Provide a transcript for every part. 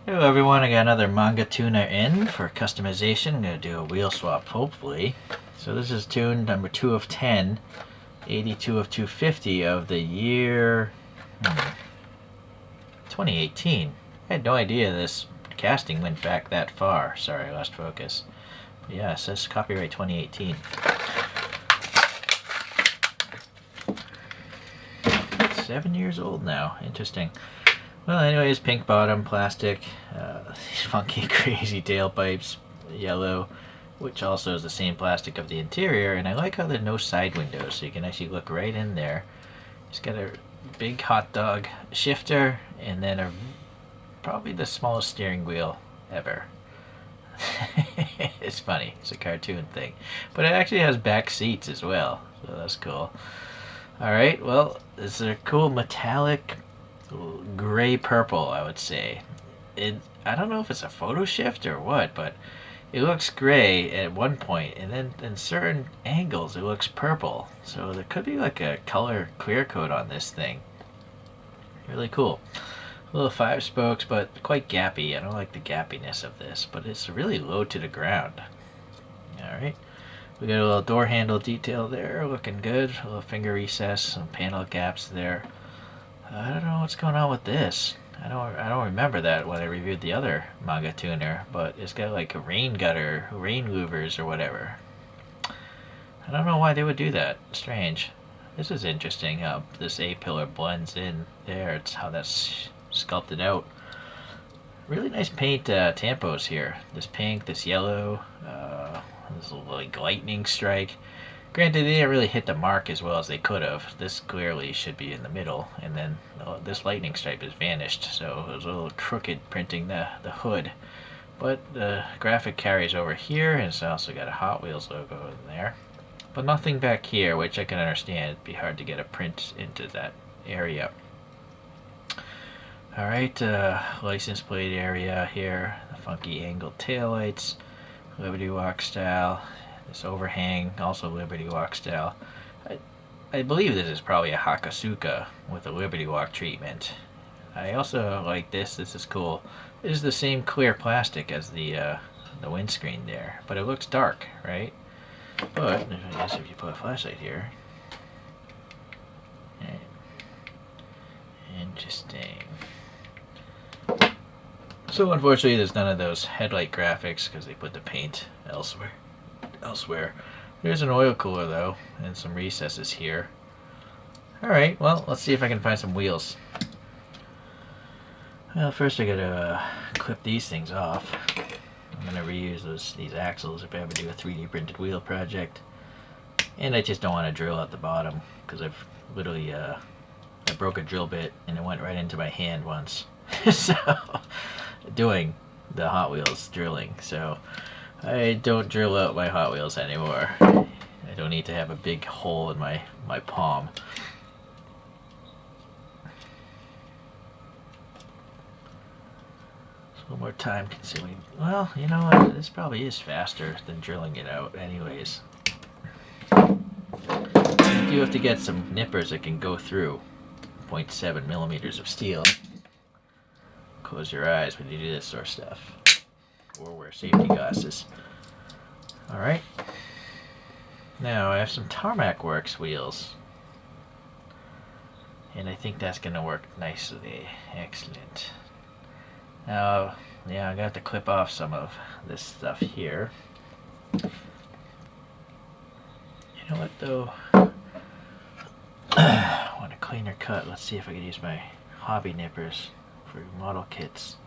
Hello everyone, I got another manga tuner in for customization. I'm going to do a wheel swap, hopefully. So this is tune number 2 of 10, 82 of 250 of the year 2018. I had no idea this casting went back that far. Sorry, I lost focus. But yeah, it says copyright 2018. 7 years old now. Interesting. Well, anyways, pink bottom, plastic, these funky, crazy tailpipes, yellow, which also is the same plastic of the interior. And I like how there are no side windows, so you can actually look right in there. It's got a big hot dog shifter, and then probably the smallest steering wheel ever. It's funny. It's a cartoon thing. But it actually has back seats as well, so that's cool. Alright, well, it's a cool metallic gray purple, I would say. I don't know if it's a photo shift or what, but it looks gray at one point, and then in certain angles it looks purple. So there could be like a color clear coat on this thing. Really cool. Little 5 spokes, but quite gappy. I don't like the gappiness of this, but it's really low to the ground. Alright. We got a little door handle detail there, looking good. A little finger recess, some panel gaps there. I don't know what's going on with this. I don't remember that when I reviewed the other manga tuner, but it's got like a rain gutter, rain louvers or whatever. I don't know why they would do that. Strange. This is interesting how this A-pillar blends in there. It's how that's sculpted out. Really nice paint tampos here. This pink, this yellow, this little like lightning strike. Granted, they didn't really hit the mark as well as they could have. This clearly should be in the middle, and then this lightning stripe has vanished, so it was a little crooked printing the hood. But the graphic carries over here, and it's also got a Hot Wheels logo in there. But nothing back here, which I can understand. It'd be hard to get a print into that area. Alright, license plate area here. The funky angled taillights. Liberty Walk style. This overhang, also Liberty Walk style. I believe this is probably a Hakasuka with a Liberty Walk treatment. I also like this. This is cool. This is the same clear plastic as the windscreen there, but it looks dark, right? But I guess if you put a flashlight here, interesting. So unfortunately, there's none of those headlight graphics because they put the paint elsewhere. There's an oil cooler though, and some recesses here. Alright, well, let's see if I can find some wheels. Well, first I gotta clip these things off. I'm gonna reuse these axles if I ever do a 3D printed wheel project. And I just don't want to drill out the bottom, because I've literally, I broke a drill bit and it went right into my hand once. So, doing the Hot Wheels drilling, so I don't drill out my Hot Wheels anymore. I don't need to have a big hole in my palm. So a little more time consuming. Well, you know what? This probably is faster than drilling it out anyways. You do have to get some nippers that can go through 0.7 millimeters of steel. Close your eyes when you do this sort of stuff. Or wear safety glasses. Alright. Now I have some Tarmac Works wheels. And I think that's going to work nicely. Excellent. Now, yeah, I'm going to have to clip off some of this stuff here. You know what though? I want a cleaner cut. Let's see if I can use my hobby nippers for model kits.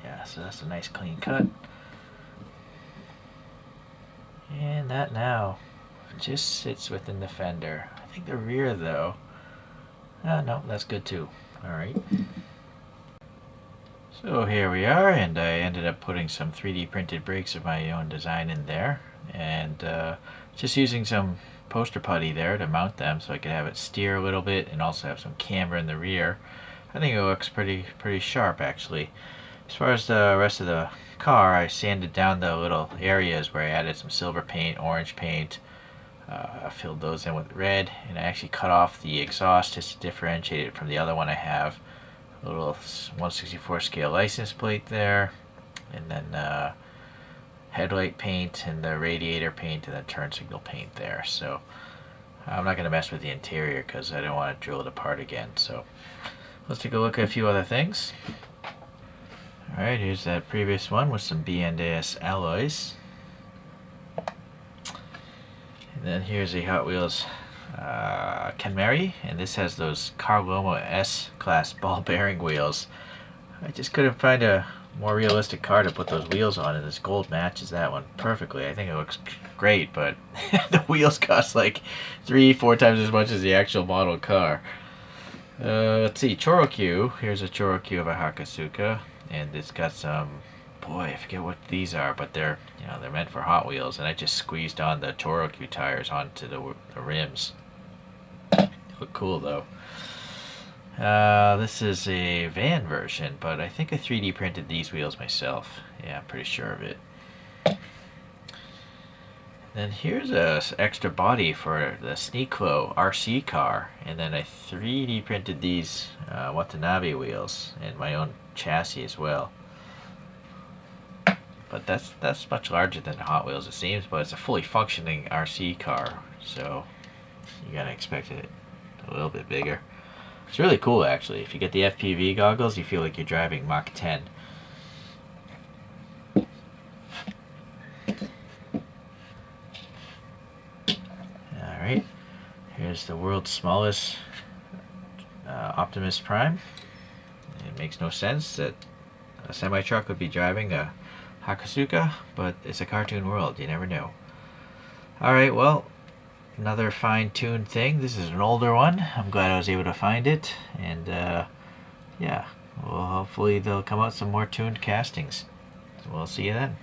Yeah, so that's a nice clean cut. And that now just sits within the fender. I think the rear though, no, that's good too. Alright. So here we are, and I ended up putting some 3D printed brakes of my own design in there. And just using some poster putty there to mount them so I could have it steer a little bit and also have some camber in the rear. I think it looks pretty sharp actually. As far as the rest of the car, I sanded down the little areas where I added some silver paint, orange paint. I filled those in with red, and I actually cut off the exhaust just to differentiate it from the other one I have. little 1/64 scale license plate there, and then headlight paint and the radiator paint and the turn signal paint there. So I'm not going to mess with the interior because I don't want to drill it apart again. So let's take a look at a few other things. Alright, here's that previous one with some B&S alloys. And then here's a Hot Wheels Kenmeri, and this has those Carl Lomo S-Class ball bearing wheels. I just couldn't find a more realistic car to put those wheels on, and this gold matches that one perfectly. I think it looks great, but the wheels cost like 3-4 times as much as the actual model car. Let's see, Chorokyu. Here's a Chorokyu of a Hakusuka, and it's got some, boy, I forget what these are, but they're meant for Hot Wheels, and I just squeezed on the Chorokyu tires onto the rims. They look cool though. This is a van version, but I think I 3D printed these wheels myself. Yeah, I'm pretty sure of it. Then here's a extra body for the Sneaklo RC car, and then I 3D printed these Watanabe wheels and my own chassis as well. But that's much larger than the Hot Wheels, it seems, but it's a fully functioning RC car, so you gotta expect it a little bit bigger. It's really cool, actually. If you get the FPV goggles, you feel like you're driving Mach 10. Alright, here's the world's smallest Optimus Prime. It makes no sense that a semi-truck would be driving a Hakusuka, but it's a cartoon world, you never know. Alright, well, another fine-tuned thing. This is an older one. I'm glad I was able to find it, and yeah, well, hopefully they'll come out some more tuned castings. So we'll see you then.